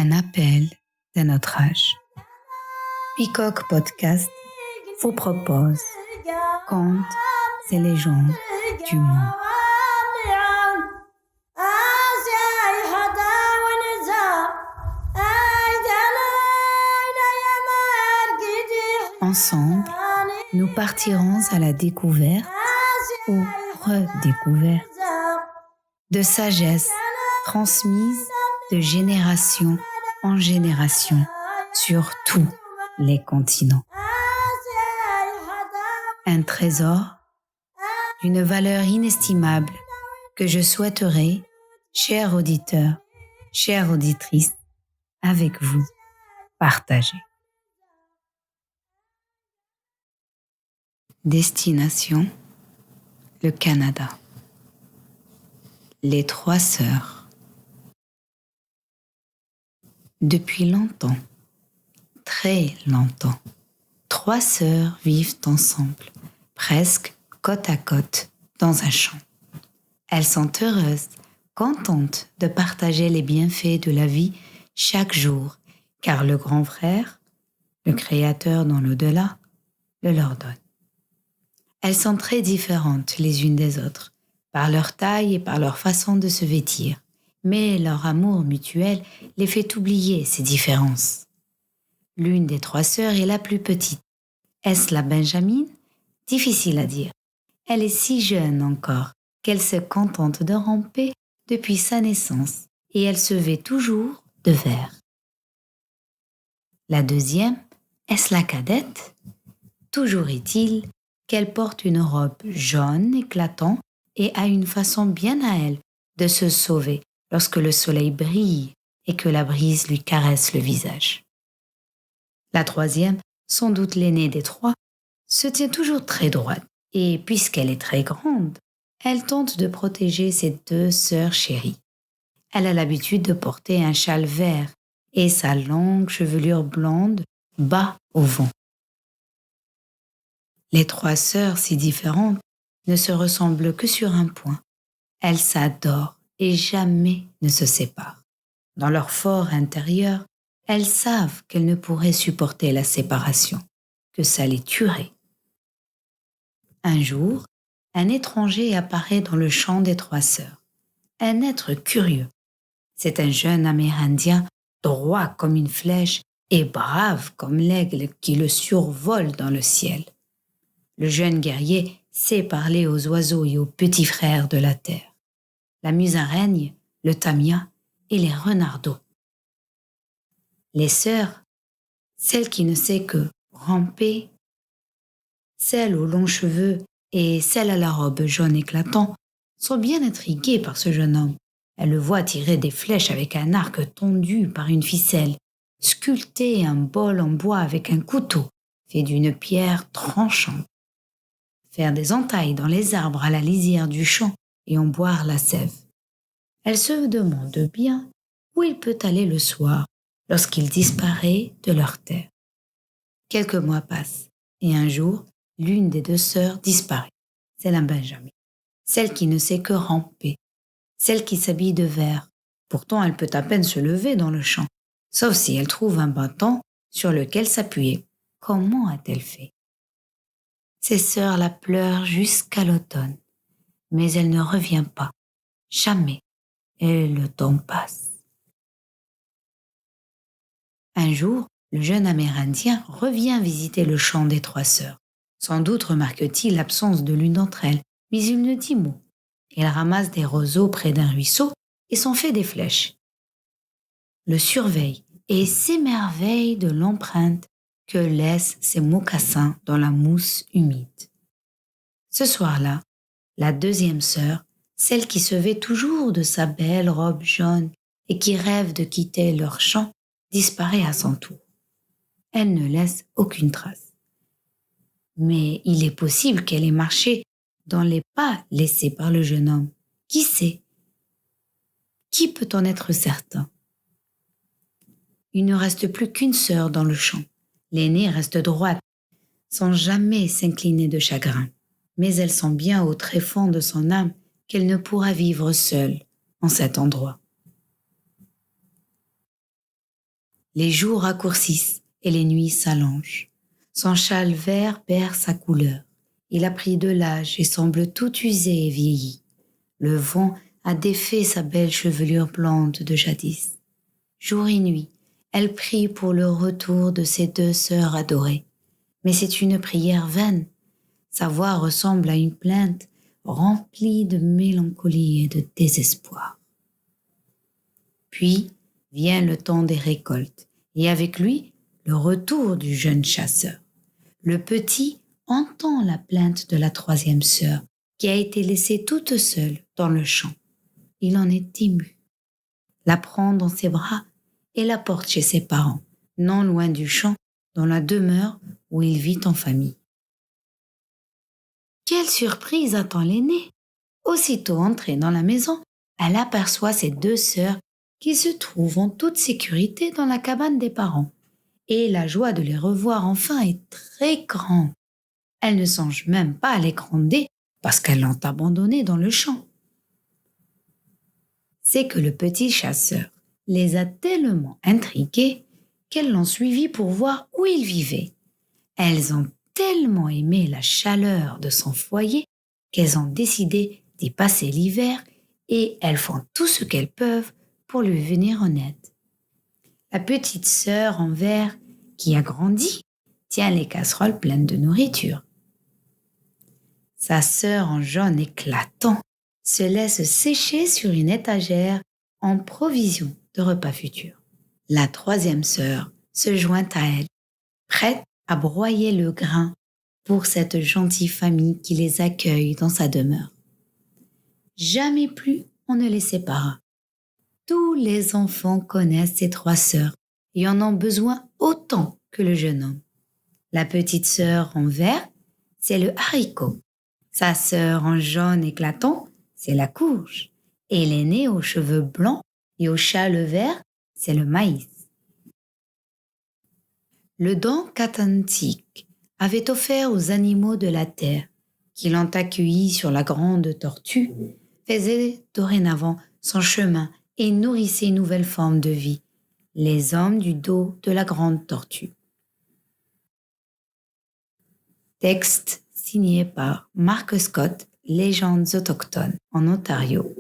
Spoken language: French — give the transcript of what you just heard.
un appel d'un autre âge. Peacock Podcast vous propose Contes et légendes du monde. Ensemble, nous partirons à la découverte ou redécouverte de sagesse transmise de génération en génération sur tous les continents. Un trésor d'une valeur inestimable que je souhaiterais, chers auditeurs, chères auditrices, avec vous partager. Destination, le Canada. Les trois sœurs. Depuis longtemps, très longtemps, trois sœurs vivent ensemble, presque côte à côte, dans un champ. Elles sont heureuses, contentes de partager les bienfaits de la vie chaque jour, car le grand frère, le Créateur dans l'au-delà, le leur donne. Elles sont très différentes les unes des autres, par leur taille et par leur façon de se vêtir, mais leur amour mutuel les fait oublier ces différences. L'une des trois sœurs est la plus petite. Est-ce la Benjamine ? Difficile à dire. Elle est si jeune encore qu'elle se contente de ramper depuis sa naissance et elle se vêt toujours de vert. La deuxième, est-ce la cadette ? Toujours est-il qu'elle porte une robe jaune éclatant et a une façon bien à elle de se sauver lorsque le soleil brille et que la brise lui caresse le visage. La troisième, sans doute l'aînée des trois, se tient toujours très droite et puisqu'elle est très grande, elle tente de protéger ses deux sœurs chéries. Elle a l'habitude de porter un châle vert et sa longue chevelure blonde bat au vent. Les trois sœurs si différentes ne se ressemblent que sur un point. Elles s'adorent et jamais ne se séparent. Dans leur fort intérieur, elles savent qu'elles ne pourraient supporter la séparation, que ça les tuerait. Un jour, un étranger apparaît dans le champ des trois sœurs. Un être curieux. C'est un jeune Amérindien, droit comme une flèche et brave comme l'aigle qui le survole dans le ciel. Le jeune guerrier sait parler aux oiseaux et aux petits frères de la terre. La musaraigne, le tamia et les renardeaux. Les sœurs, celle qui ne sait que ramper, celle aux longs cheveux et celle à la robe jaune éclatant, sont bien intriguées par ce jeune homme. Elles le voient tirer des flèches avec un arc tondu par une ficelle, sculpter un bol en bois avec un couteau fait d'une pierre tranchante, faire des entailles dans les arbres à la lisière du champ et en boire la sève. Elle se demande bien où il peut aller le soir lorsqu'il disparaît de leur terre. Quelques mois passent et un jour, l'une des deux sœurs disparaît. C'est la Benjamin, celle qui ne sait que ramper, celle qui s'habille de vert. Pourtant, elle peut à peine se lever dans le champ, sauf si elle trouve un bâton sur lequel s'appuyer. Comment a-t-elle fait ? Ses sœurs la pleurent jusqu'à l'automne, mais elle ne revient pas, jamais, et le temps passe. Un jour, le jeune Amérindien revient visiter le champ des trois sœurs. Sans doute remarque-t-il l'absence de l'une d'entre elles, mais il ne dit mot. Il ramasse des roseaux près d'un ruisseau et s'en fait des flèches. Le surveille et s'émerveille de l'empreinte que laissent ses mocassins dans la mousse humide. Ce soir-là, la deuxième sœur, celle qui se vêt toujours de sa belle robe jaune et qui rêve de quitter leur champ, disparaît à son tour. Elle ne laisse aucune trace. Mais il est possible qu'elle ait marché dans les pas laissés par le jeune homme. Qui sait ? Qui peut en être certain ? Il ne reste plus qu'une sœur dans le champ. L'aînée reste droite, sans jamais s'incliner de chagrin. Mais elle sent bien au tréfonds de son âme qu'elle ne pourra vivre seule en cet endroit. Les jours raccourcissent et les nuits s'allongent. Son châle vert perd sa couleur. Il a pris de l'âge et semble tout usé et vieilli. Le vent a défait sa belle chevelure blonde de jadis. Jour et nuit, elle prie pour le retour de ses deux sœurs adorées. Mais c'est une prière vaine. Sa voix ressemble à une plainte remplie de mélancolie et de désespoir. Puis vient le temps des récoltes, et avec lui, le retour du jeune chasseur. Le petit entend la plainte de la troisième sœur, qui a été laissée toute seule dans le champ. Il en est ému, la prend dans ses bras et la porte chez ses parents, non loin du champ, dans la demeure où il vit en famille. Quelle surprise attend l'aînée! Aussitôt entrée dans la maison, elle aperçoit ses deux sœurs qui se trouvent en toute sécurité dans la cabane des parents. Et la joie de les revoir enfin est très grande. Elle ne songe même pas à les gronder parce qu'elles l'ont abandonné dans le champ. C'est que le petit chasseur les a tellement intriguées qu'elles l'ont suivi pour voir où il vivait. Elles ont tellement aimé la chaleur de son foyer qu'elles ont décidé d'y passer l'hiver et elles font tout ce qu'elles peuvent pour lui venir en aide. La petite sœur en vert, qui a grandi, tient les casseroles pleines de nourriture. Sa sœur en jaune éclatant se laisse sécher sur une étagère en provision de repas futurs. La troisième sœur se joint à elle, prête à broyer le grain pour cette gentille famille qui les accueille dans sa demeure. Jamais plus on ne les sépara. Tous les enfants connaissent ces trois sœurs et en ont besoin autant que le jeune homme. La petite sœur en vert, c'est le haricot. Sa sœur en jaune éclatant, c'est la courge. Et l'aînée aux cheveux blancs et au châle vert, c'est le maïs. Le don Katantik avait offert aux animaux de la terre, qui l'ont accueilli sur la grande tortue, faisait dorénavant son chemin et nourrissait une nouvelle forme de vie, les hommes du dos de la grande tortue. Texte signé par Mark Scott, Légendes autochtones en Ontario.